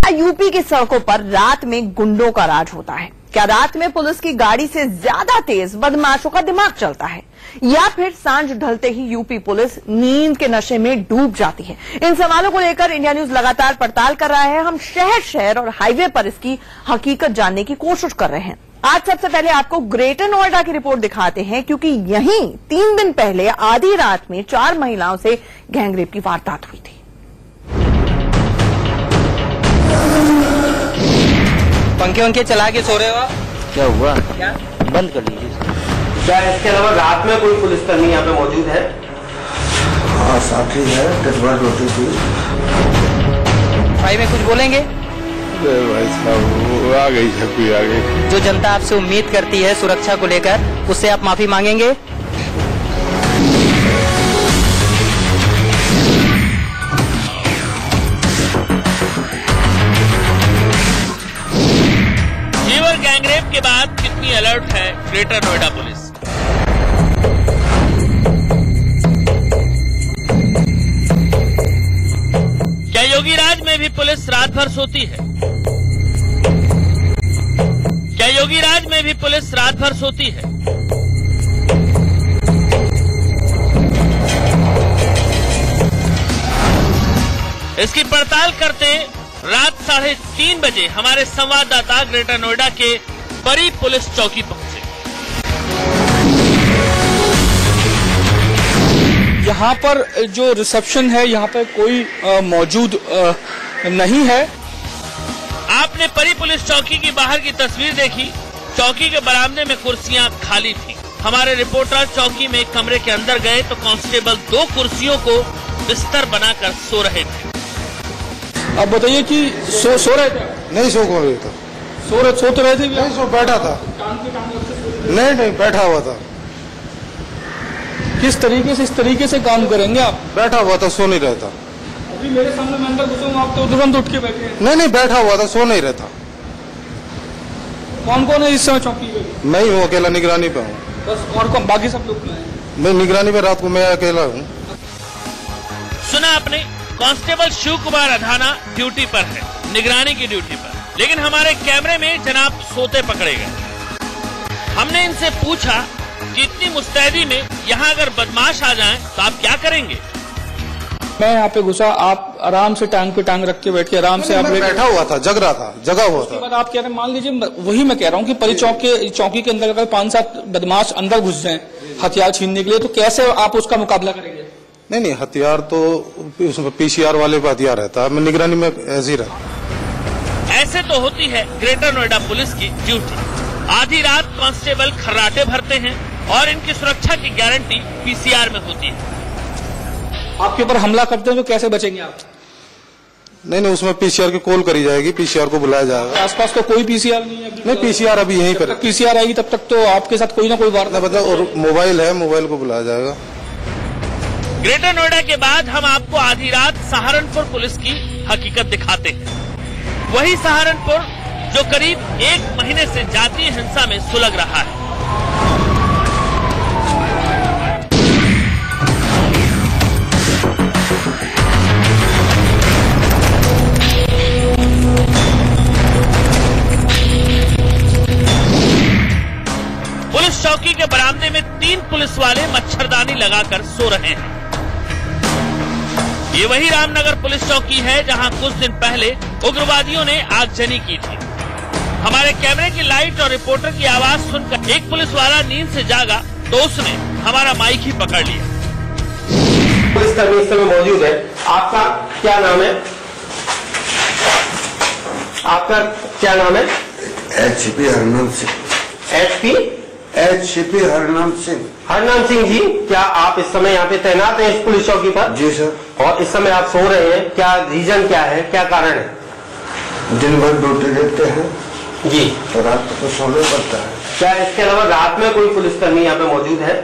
UP की सड़कों पर रात में गुंडों का राज होता है। क्या रात में पुलिस की गाड़ी से ज्यादा तेज बदमाशों का दिमाग चलता है, या फिर सांझ ढलते ही यूपी पुलिस नींद के नशे में डूब जाती है? इन सवालों को लेकर इंडिया न्यूज लगातार पड़ताल कर रहा है। हम शहर शहर और हाईवे पर इसकी हकीकत जानने की कोशिश कर रहे हैं। आज सबसे पहले आपको ग्रेटर नोएडा की रिपोर्ट दिखाते हैं, क्योंकि यहीं 3 दिन पहले आधी रात में 4 महिलाओं से गैंगरेप की वारदात हुई थी। पंखे वंखे चला के सो रहे हो आप? क्या हुआ? क्या बंद कर लीजिए। क्या इसके अलावा रात में कोई पुलिसकर्मी यहाँ पे मौजूद है? हाँ, साथी है, कटवा रोटी थी। भाई में कुछ बोलेंगे? भाई साहब वो आ गई है, कोई आ गई। जो जनता आपसे उम्मीद करती है सुरक्षा को लेकर, उससे आप माफी मांगेंगे? जेवर गैंगरेप के बाद कितनी अलर्ट है ग्रेटर नोएडा पुलिस? क्या योगी राज में भी पुलिस रात भर सोती है? क्या योगी राज में भी पुलिस रात भर सोती है? इसकी पड़ताल करते रात 3:30 बजे हमारे संवाददाता ग्रेटर नोएडा के परी पुलिस चौकी पहुंचे। यहाँ पर जो रिसेप्शन है, यहाँ पर कोई मौजूद नहीं है। आपने परी पुलिस चौकी की बाहर की तस्वीर देखी। चौकी के बरामदे में कुर्सियां खाली थी। हमारे रिपोर्टर चौकी में एक कमरे के अंदर गए तो कांस्टेबल 2 कुर्सियों को बिस्तर बनाकर सो रहे थे। अब बताइए कि सो रहे थे? नहीं, सो कौन रही था? सो तो रहे थे? नहीं, सो बैठा था। नहीं, बैठा हुआ था। किस तरीके से इस तरीके से काम करेंगे आप? बैठा हुआ था, सो नहीं रहता। अभी मेरे सामने मैं अंदर घुसूँ, आप तो तुरंत उठ के बैठे हैं। नहीं, बैठा हुआ था, सो नहीं रहता। कौन कौन है इस समय चौकी पे? मैं ही हूँ, अकेला निगरानी पे हूँ। बस, और कौन? बाकी सब लोग हैं? मैं निगरानी पे रात को मैं अकेला हूँ। सुना आपने, कांस्टेबल शिव कुमार अधाना ड्यूटी पर है, निगरानी की ड्यूटी पर, लेकिन हमारे कैमरे में जनाब सोते पकड़े गए। हमने इनसे पूछा कि इतनी मुस्तैदी में यहाँ अगर बदमाश आ जाएं तो आप क्या करेंगे? मैं यहाँ पे घुसा, आप आराम से टांग पे टांग रख के बैठ के आराम से आप बैठा हुआ था, जग रहा था, जगा हुआ था। बाद आप कह रहे हैं, मान लीजिए वही मैं कह रहा हूँ कि परी चौकी के अंदर अगर 5-7 बदमाश अंदर घुस जाएं हथियार छीनने के लिए, तो कैसे आप उसका मुकाबला करेंगे? नहीं, हथियार तो उसमें पीसीआर वाले का हथियार रहता है। मैं निगरानी में ऐसे ही रहता। ऐसे तो होती है ग्रेटर नोएडा पुलिस की ड्यूटी। आधी रात कांस्टेबल खर्राटे भरते हैं और इनकी सुरक्षा की गारंटी पीसीआर में होती है। आपके ऊपर हमला करते हैं तो कैसे बचेंगे आप? नहीं, उसमें पीसीआर की कॉल करी जाएगी, पीसीआर को बुलाया जाएगा। आसपास तो कोई पीसीआर नहीं है? नहीं, पीसीआर अभी यहीं पर। पीसीआर आएगी तब तक तो आपके साथ कोई ना कोई वारदात मतलब, और मोबाइल है, मोबाइल को बुलाया जाएगा। ग्रेटर नोएडा के बाद हम आपको आधी रात सहारनपुर पुलिस की हकीकत दिखाते हैं। वही सहारनपुर जो करीब 1 महीने से जातीय हिंसा में सुलग रहा है। पुलिस चौकी के बरामदे में 3 पुलिस वाले मच्छरदानी लगाकर सो रहे हैं। ये वही रामनगर पुलिस चौकी है जहां कुछ दिन पहले उग्रवादियों ने आगजनी की थी। हमारे कैमरे की लाइट और रिपोर्टर की आवाज सुनकर एक पुलिस वाला नींद से जागा तो उसने हमारा माइक ही पकड़ लिया। पुलिसकर्मी इस समय मौजूद है। आपका क्या नाम है? आपका क्या नाम है? HP हरनाम सिंह। HP हरनाम सिंह। हरनाम सिंह जी, क्या आप इस समय यहाँ पे तैनात हैं इस पुलिस चौकी पर? जी सर। और इस समय आप सो रहे हैं, क्या रीजन क्या है, क्या कारण है? दिन भर ड्यूटी देते हैं जी, तो रात को तो सोना पड़ता है। क्या इसके अलावा रात में कोई पुलिसकर्मी यहाँ पे मौजूद है?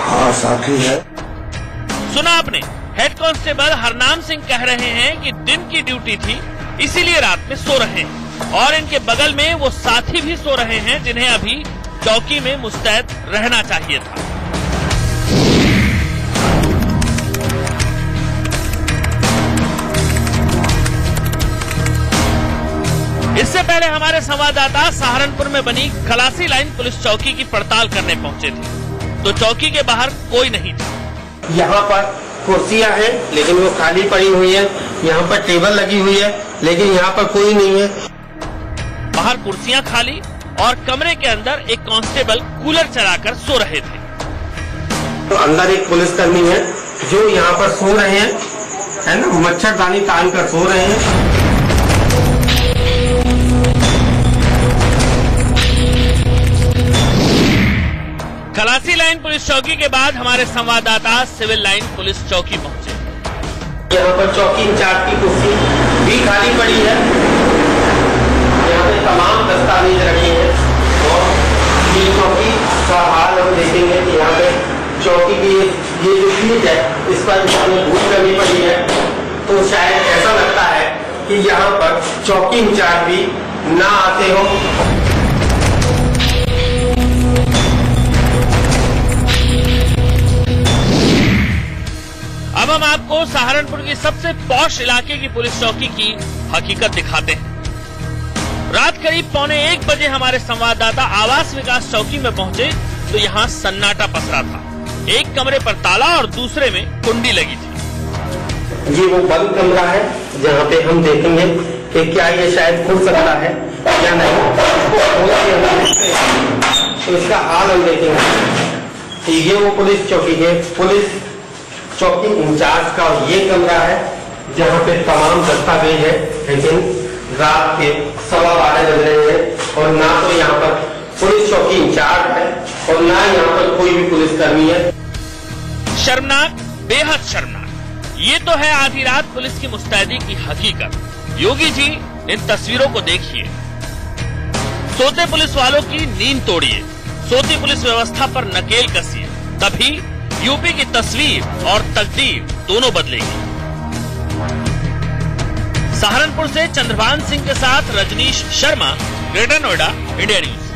हाँ, साथी है। सुना आपने, हेड कांस्टेबल हरनाम सिंह कह रहे हैं कि दिन की ड्यूटी थी इसीलिए रात में सो रहे हैं, और इनके बगल में वो साथी भी सो रहे हैं जिन्हें अभी चौकी में मुस्तैद रहना चाहिए था। इससे पहले हमारे संवाददाता सहारनपुर में बनी खलासी लाइन पुलिस चौकी की पड़ताल करने पहुंचे थे, तो चौकी के बाहर कोई नहीं था। यहाँ पर कुर्सियां हैं लेकिन वो खाली पड़ी हुई है, यहाँ पर टेबल लगी हुई है लेकिन यहाँ पर कोई नहीं है। बाहर कुर्सियां खाली और कमरे के अंदर एक कांस्टेबल कूलर चलाकर सो रहे थे। तो अंदर एक पुलिसकर्मी है जो यहाँ पर सो रहे हैं, है ना, मच्छरदानी तान कर सो रहे हैं। खलासी लाइन पुलिस चौकी के बाद हमारे संवाददाता सिविल लाइन पुलिस चौकी पहुंचे। यहाँ पर चौकी इंचार्ज की कुर्सी भी खाली पड़ी है, यहाँ पे तमाम दस्तावेज रखे हैं और ये चौकी का हाल हम देखेंगे कि यहाँ पे चौकी की ये जो सीट है इस पर हमें भूल करनी पड़ी है, तो शायद ऐसा लगता है कि यहाँ पर चौकी इंचार्ज भी ना आते हो। अब हम आपको सहारनपुर की सबसे पॉश इलाके की पुलिस चौकी की हकीकत दिखाते हैं। रात करीब 1:15 बजे हमारे संवाददाता आवास विकास चौकी में पहुंचे तो यहाँ सन्नाटा पसरा था। एक कमरे पर ताला और दूसरे में कुंडी लगी थी। ये वो बंद कमरा है जहाँ पे हम देखेंगे कि क्या ये शायद खुल सकता है या नहीं, तो इसका हाल हम देखेंगे। ये वो पुलिस चौकी है, पुलिस चौकी इंचार्ज का ये कमरा है जहाँ पे तमाम दस्तावेज है, लेकिन रात के 12:15 बज रहे हैं और ना तो यहाँ पर पुलिस चौकी इंचार्ज है और ना यहाँ पर कोई भी पुलिसकर्मी है। शर्मनाक, बेहद शर्मनाक। ये तो है आधी रात पुलिस की मुस्तैदी की हकीकत। योगी जी, इन तस्वीरों को देखिए। सोते पुलिस वालों की नींद तोड़िए, सोती पुलिस व्यवस्था पर नकेल कसिए, तभी यूपी की तस्वीर और तकदीर दोनों बदलेगी। सहारनपुर से चंद्रभान सिंह के साथ Rajneesh Sharma, Greater Noida, India News.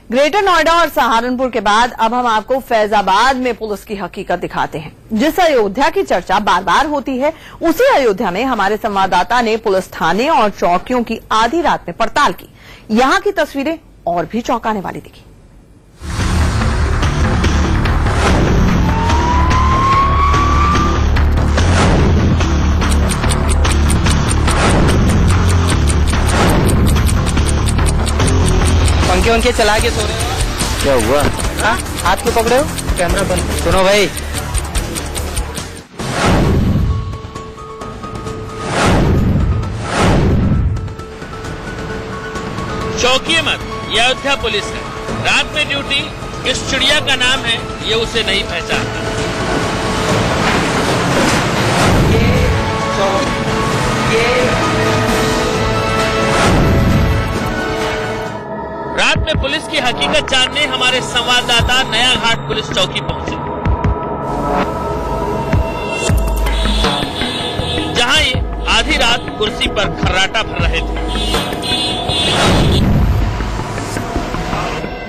Greater Noida और सहारनपुर के बाद अब हम आपको फैजाबाद में पुलिस की हकीकत दिखाते हैं। जिस अयोध्या की चर्चा बार बार होती है, उसी अयोध्या में हमारे संवाददाता ने पुलिस थाने और चौकियों की आधी रात में पड़ताल की। यहां की तस्वीरें और भी चौंकाने वाली दिखी। पंखे उनके चला के सो रहे हो? क्या हुआ? हाँ, हाथ क्यों पकड़े हो? कैमरा बंद। सुनो भाई, चौंकिए मत, ये अयोध्या पुलिस है। रात में ड्यूटी किस चिड़िया का नाम है ये उसे नहीं पहचानता। रात में पुलिस की हकीकत जानने हमारे संवाददाता नया घाट पुलिस चौकी पहुंचे, जहां ये आधी रात कुर्सी पर खर्राटा भर रहे थे।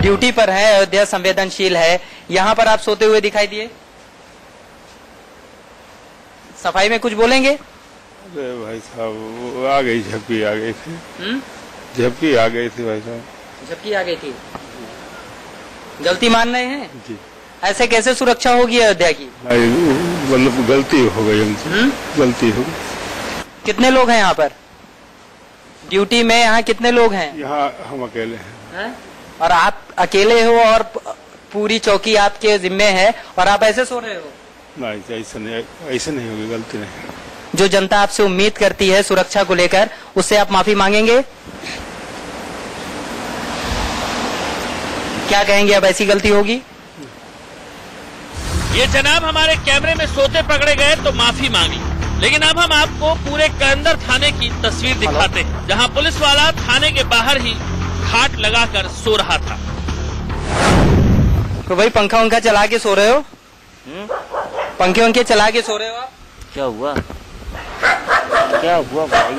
ड्यूटी पर है, अयोध्या संवेदनशील है, यहाँ पर आप सोते हुए दिखाई दिए। सफाई में कुछ बोलेंगे? अरे भाई साहब, वो आ गई, झपकी आ गई थी। झपकी आ गई थी भाई साहब। झपकी आ गई थी। गलती मान रहे हैं जी। ऐसे कैसे सुरक्षा होगी अयोध्या की? मतलब गलती हो गई हमसे, गलती हो गई। कितने लोग हैं यहाँ पर ड्यूटी में? यहाँ कितने लोग हैं? यहाँ हम अकेले हैं। और आप अकेले हो और पूरी चौकी आपके जिम्मे है और आप ऐसे सो रहे हो? नहीं, ऐसे नहीं होगी, गलती नहीं। जो जनता आपसे उम्मीद करती है सुरक्षा को लेकर, उससे आप माफी मांगेंगे? क्या कहेंगे अब ऐसी गलती होगी? ये जनाब हमारे कैमरे में सोते पकड़े गए तो माफी मांगी, लेकिन अब हम आपको पूरे कलंदर थाने की तस्वीर दिखाते हैं, जहां पुलिस वाला थाने के बाहर ही घाट लगाकर सो रहा था। तो भाई पंखा उंखा चला के सो रहे हो? पंखे उनके चला के सो रहे हो आप? क्या हुआ? क्या हुआ भाई?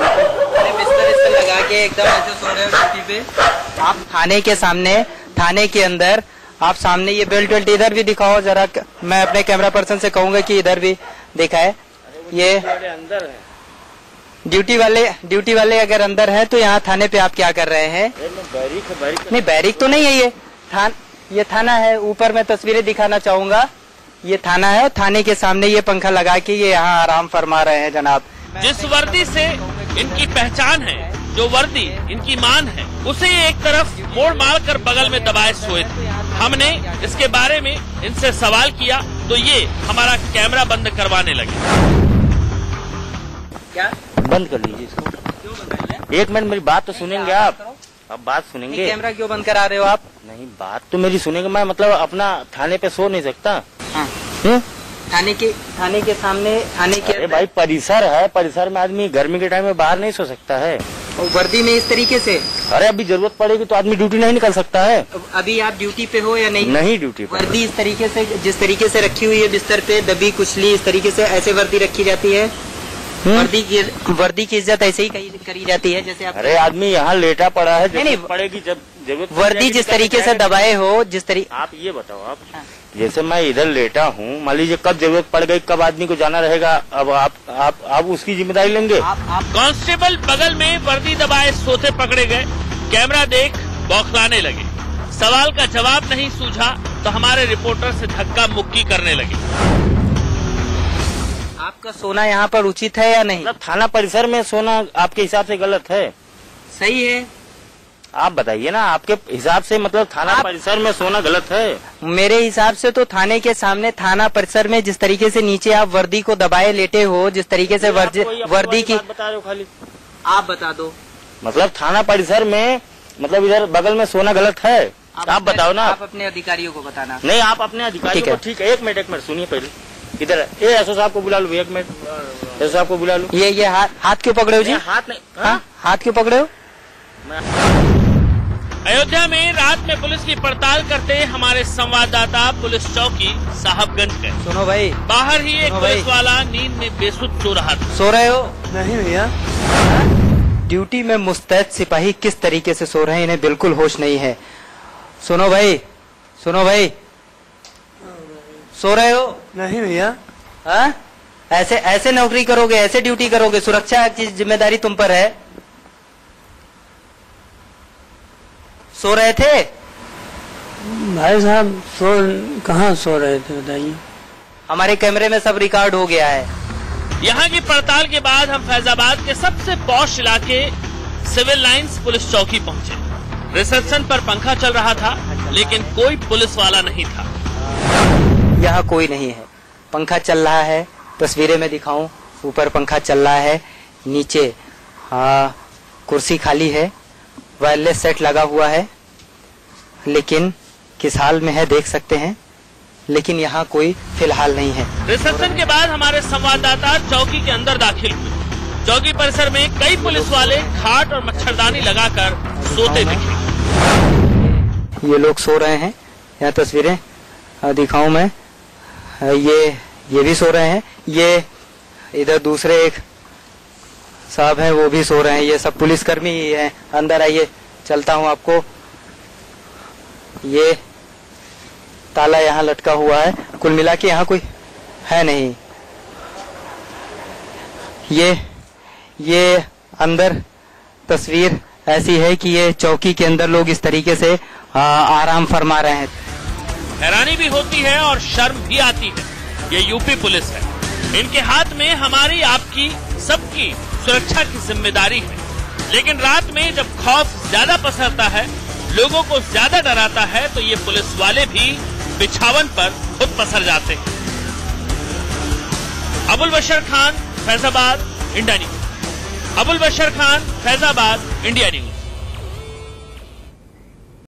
अरे बिस्तर लगा के एकदम ऐसे सो रहे हो ड्यूटी पे? आप थाने के सामने, थाने के अंदर, आप सामने ये बेल्ट वेल्ट इधर भी दिखाओ जरा। मैं अपने कैमरा पर्सन से कहूंगा कि इधर भी दिखाए। ये अंदर है। ड्यूटी वाले अगर अंदर है तो यहाँ थाने पे आप क्या कर रहे हैं? नहीं, बैरिक तो नहीं है ये थाना है। ऊपर मैं तस्वीरें दिखाना चाहूंगा, ये थाना है। थाने के सामने ये पंखा लगा के ये यहाँ आराम फरमा रहे हैं जनाब। जिस वर्दी से इनकी पहचान है, जो वर्दी इनकी मान है, उसे एक तरफ मोड़ मार कर बगल में दबाए सोए थे। हमने इसके बारे में इनसे सवाल किया तो ये हमारा कैमरा बंद करवाने लगे। क्या बंद कर लीजिए इसको। क्यों बंद कर लें? एक मिनट मेरी बात तो सुनेंगे आप। अब बात सुनेंगे। कैमरा क्यों बंद करा रहे हो आप? नहीं, बात तो मेरी सुनेंगे। मैं मतलब अपना थाने पे सो नहीं सकता। हाँ। हम्म? थाने के सामने थाने के अरे भाई परिसर है, परिसर में आदमी गर्मी के टाइम में बाहर नहीं सो सकता है। और वर्दी में इस तरीके से? अरे अभी जरूरत पड़ेगी तो आदमी ड्यूटी नहीं निकल सकता है। अभी आप ड्यूटी पे हो या नहीं? नहीं ड्यूटी पे। वर्दी इस तरीके से, जिस तरीके से रखी हुई है बिस्तर पे, दबी कुचली, इस तरीके से ऐसे वर्दी रखी जाती है? वर्दी की इज्जत ऐसे ही करी जाती है जैसे आप? अरे आदमी यहाँ लेटा पड़ा है, नहीं पड़ेगी जब जरूरत। वर्दी जिस तरीके से दबाए हो, जिस तरीके। आप ये बताओ, आप जैसे मैं इधर लेटा हूँ, मान लीजिए कब जरूरत पड़ गई, कब आदमी को जाना रहेगा, अब आप उसकी जिम्मेदारी लेंगे? कांस्टेबल बगल में वर्दी दबाए सोते पकड़े गए। कैमरा देख बौखलाने लगे। सवाल का जवाब नहीं सूझा तो हमारे रिपोर्टर से धक्का मुक्की करने लगे। आपका सोना यहाँ पर उचित है या नहीं? मतलब थाना परिसर में सोना आपके हिसाब से गलत है? सही है, आप बताइए ना, आपके हिसाब से मतलब थाना परिसर में सोना गलत है? मेरे हिसाब से तो थाने के सामने, थाना परिसर में जिस तरीके से नीचे आप वर्दी को दबाए लेटे हो, जिस तरीके से वर्दी की बता रहे हो, खाली आप बता दो। मतलब थाना परिसर में, मतलब इधर बगल में सोना गलत है? आप बताओ ना। आप अपने अधिकारियों को बताना। नहीं, आप अपने अधिकारियों को। ठीक है, एक मिनट सुनिए पहले। इधर एसओ साहब को बुला लो, एक मिनट एसओ साहब को बुला लो। ये हाथ क्यों पकड़े हो जी? हाथ नहीं। हाँ? हाथ क्यों पकड़े हो? अयोध्या में रात में पुलिस की पड़ताल करते हमारे संवाददाता पुलिस चौकी साहबगंज गए। सुनो भाई, बाहर ही एक पुलिस वाला नींद में बेसुध सो रहा था। सो रहे हो? नहीं भैया। ड्यूटी में मुस्तैद सिपाही किस तरीके से सो रहे हैं, इन्हें बिल्कुल होश नहीं है। सुनो भाई, सो रहे हो? नहीं भैया। हाँ? ऐसे नौकरी करोगे, ऐसे ड्यूटी करोगे? सुरक्षा की जिम्मेदारी तुम पर है। सो रहे थे? भाई साहब कहाँ सो रहे थे बताइए? हमारे कैमरे में सब रिकॉर्ड हो गया है। यहाँ की पड़ताल के बाद हम फैजाबाद के सबसे पॉश इलाके सिविल लाइंस पुलिस चौकी पहुँचे। रिसेप्शन पर पंखा चल रहा था, लेकिन कोई पुलिस वाला नहीं था। यहाँ कोई नहीं है, पंखा चल रहा है। तस्वीरें में दिखाऊं, ऊपर पंखा चल रहा है, नीचे कुर्सी खाली है, वायरलेस सेट लगा हुआ है, लेकिन किस हाल में है देख सकते हैं। लेकिन यहाँ कोई फिलहाल नहीं है। रिसेप्शन के बाद हमारे संवाददाता चौकी के अंदर दाखिल हुए। चौकी परिसर में कई पुलिस वाले खाट और मच्छरदानी लगाकर सोते दिखे। ये लोग सो रहे हैं, यहाँ तस्वीरें दिखाऊं मैं। ये भी सो रहे हैं, ये इधर दूसरे एक साहब हैं वो भी सो रहे हैं। ये सब पुलिसकर्मी ही हैं। अंदर आइए, चलता हूं आपको। ये ताला यहाँ लटका हुआ है, कुल मिला के यहाँ कोई है नहीं। ये अंदर तस्वीर ऐसी है कि ये चौकी के अंदर लोग इस तरीके से आराम फरमा रहे हैं। हैरानी भी होती है और शर्म भी आती है। ये यूपी पुलिस है, इनके हाथ में हमारी, आपकी, सबकी सुरक्षा की जिम्मेदारी है। लेकिन रात में जब खौफ ज्यादा पसरता है, लोगों को ज्यादा डराता है, तो ये पुलिस वाले भी बिछावन पर खुद पसर जाते हैं। अबुल बशर खान, फैजाबाद, इंडिया न्यूज। अबुल बशर खान, फैजाबाद, इंडिया न्यूज।